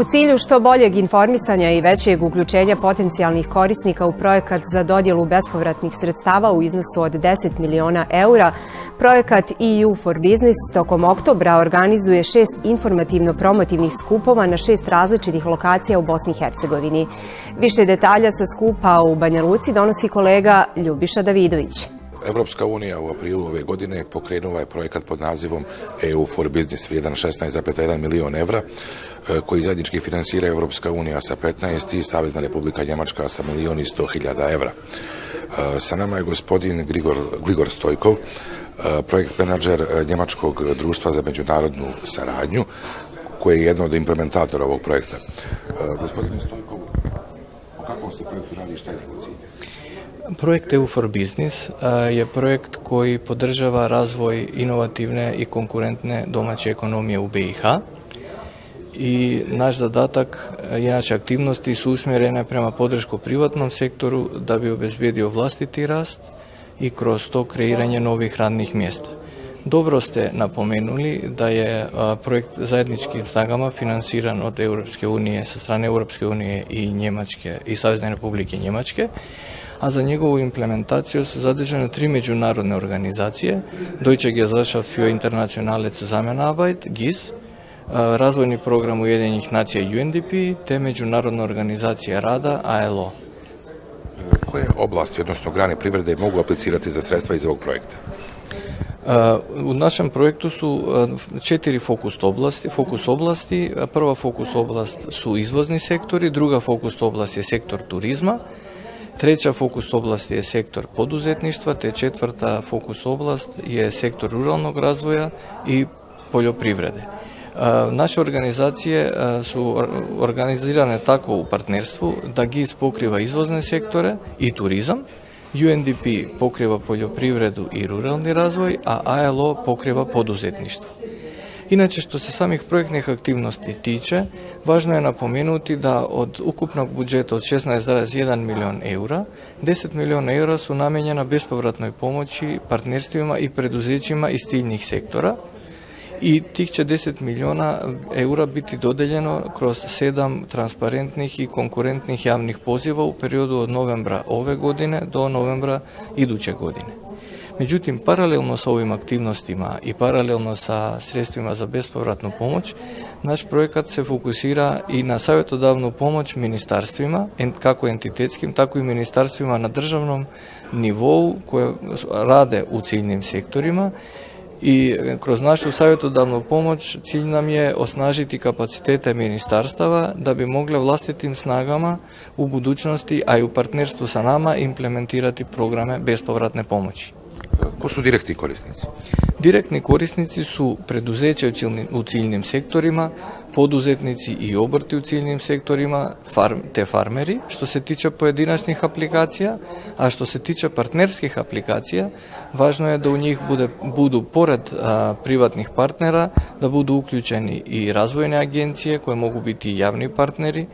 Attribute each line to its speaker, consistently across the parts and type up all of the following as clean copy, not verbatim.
Speaker 1: U cilju što boljeg informisanja i većeg uključenja potencijalnih korisnika u projekat za dodjelu bespovratnih sredstava u iznosu od 10 miliona eura, projekat EU for Business tokom oktobra organizuje 6 informativno-promotivnih skupova na 6 različitih lokacija u Bosni i Hercegovini. Više detalja sa skupa u Banja Luci donosi kolega Ljubiša Davidović.
Speaker 2: Evropska unija u aprilu ove godine pokrenula je projekat pod nazivom EU for Business vrijedan 16,1 milion evra, koji zajednički finansira Evropska unija sa 15 i Savezna Republika Njemačka sa 1.100.000 evra. Sa nama je gospodin Gligor Stojkov, projekt menadžer Njemačkog društva za međunarodnu saradnju, koji je jedno od implementatora ovog projekta. Gospodine Stojkov, o kakvom se projektu radi i šta je njegov cilj?
Speaker 3: Projekt EU for Business je projekt koji podržava razvoj inovativne i konkurentne domaće ekonomije u BiH i naš zadatak i naše aktivnosti su usmjerene prema podršku privatnom sektoru da bi obezbijedio vlastiti rast i kroz to kreiranje novih radnih mjesta. Dobro ste napomenuli da je projekt zajedničkim snagama finansiran od Europske unije, sa strane Europske unije i Njemačke i Savezne Republike Njemačke, a za njegovu implementaciju su zadržane 3 međunarodne organizacije, Deutsche Gesellschaft für internationale Zusammenarbeit, GIZ, razvojni program Ujedinjenih nacija UNDP, te međunarodna organizacija rada ALO.
Speaker 2: Koje oblasti, odnosno grane privrede, mogu aplicirati za sredstva iz ovog projekta?
Speaker 3: U našem projektu su 4 fokus oblasti. Prva fokus oblast su izvozni sektori, druga fokus oblast je sektor turizma, treća fokus oblast je sektor poduzetništva, te četvrta fokus oblast je sektor ruralnog razvoja i poljoprivrede. Naše organizacije su organizirane tako u partnerstvu da GIZ pokriva izvozne sektore i turizam, UNDP pokriva poljoprivredu i ruralni razvoj, a ALO pokriva poduzetništvo. Inače, što se samih projektnih aktivnosti tiče, važno je napomenuti da od ukupnog budžeta od 16,1 milion eura, 10 milijuna eura su namijenjena bespovratnoj pomoći partnerstvima i preduzećima iz ciljnih sektora i tih će 10 milijuna eura biti dodeljeno kroz 7 transparentnih i konkurentnih javnih poziva u periodu od novembra ove godine do novembra iduće godine. Međutim, paralelno sa ovim aktivnostima i paralelno sa sredstvima za bespovratnu pomoć, naš projekat se fokusira i na savjetodavnu pomoć ministarstvima, kako entitetskim, tako i ministarstvima na državnom nivou koje rade u ciljnim sektorima. I kroz našu savjetodavnu pomoć cilj nam je osnažiti kapacitete ministarstava da bi mogle vlastitim snagama u budućnosti, a i u partnerstvu sa nama, implementirati programe bespovratne pomoći.
Speaker 2: Ko su direktni korisnici?
Speaker 3: Direktni korisnici su preduzeća u ciljnim sektorima, poduzetnici i obrti u ciljnim sektorima, te farmeri, što se tiče pojedinačnih aplikacija, a što se tiče partnerskih aplikacija, važno je da u njih budu pored privatnih partnera, da budu uključeni i razvojne agencije koje mogu biti i javni partneri,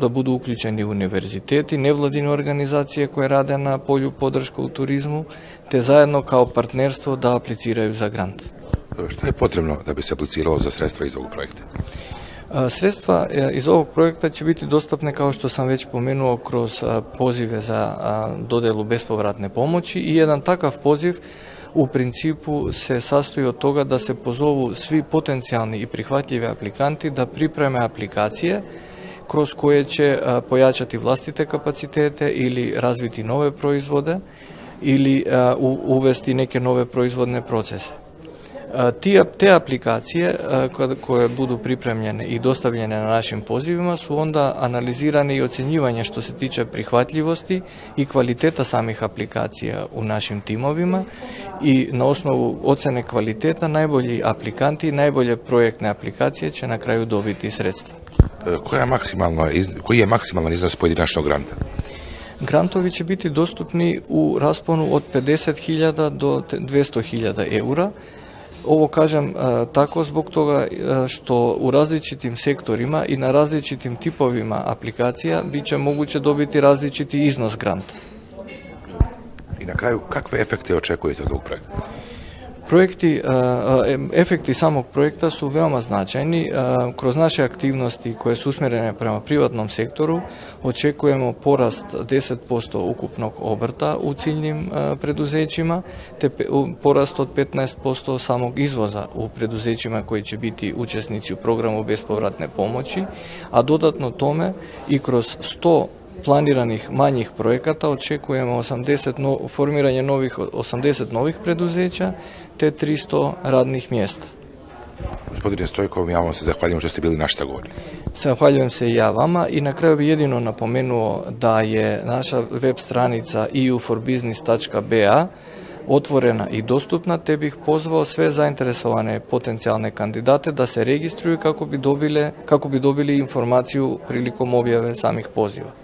Speaker 3: da budu uključeni univerziteti, nevladine organizacije koje rade na polju podrške u turizmu, te zajedno kao partnerstvo da apliciraju za grant.
Speaker 2: Što je potrebno da bi se apliciralo za sredstva iz ovog projekta?
Speaker 3: Sredstva iz ovog projekta će biti dostupne, kao što sam već pomenuo, kroz pozive za dodjelu bespovratne pomoći i jedan takav poziv u principu se sastoji od toga da se pozovu svi potencijalni i prihvatljivi aplikanti da pripreme aplikacije kroz koje će pojačati vlastite kapacitete ili razviti nove proizvode ili uvesti neke nove proizvodne procese. Te aplikacije koje budu pripremljene i dostavljene na našim pozivima su onda analizirane i ocjenjivanje što se tiče prihvatljivosti i kvaliteta samih aplikacija u našim timovima i na osnovu ocjene kvaliteta najbolji aplikanti i najbolje projektne aplikacije će na kraju dobiti sredstva.
Speaker 2: Koji je maksimalan iznos pojedinačnog granta?
Speaker 3: Grantovi će biti dostupni u rasponu od 50.000 do 200.000 eura. Ovo kažem tako zbog toga što u različitim sektorima i na različitim tipovima aplikacija bit će moguće dobiti različiti iznos granta.
Speaker 2: I na kraju, kakve efekte očekujete od ovog projekta?
Speaker 3: Efekti samog projekta su veoma značajni. Kroz naše aktivnosti koje su usmjerene prema privatnom sektoru očekujemo porast 10% ukupnog obrta u ciljnim preduzećima, te porast od 15% samog izvoza u preduzećima koji će biti učesnici u programu bespovratne pomoći, a dodatno tome i kroz 100 planiranih manjih projekata očekujemo formiranje 80 novih preduzeća te 300 radnih mjesta.
Speaker 2: Gospodine Stojkov, ja vam se zahvaljujem što ste bili naš sagovornik.
Speaker 3: Zahvaljujem se i ja vama i na kraju bi jedino napomenuo da je naša web stranica euforbusiness.ba otvorena i dostupna, te bih pozvao sve zainteresovane potencijalne kandidate da se registruju kako bi dobili informaciju prilikom objave samih poziva.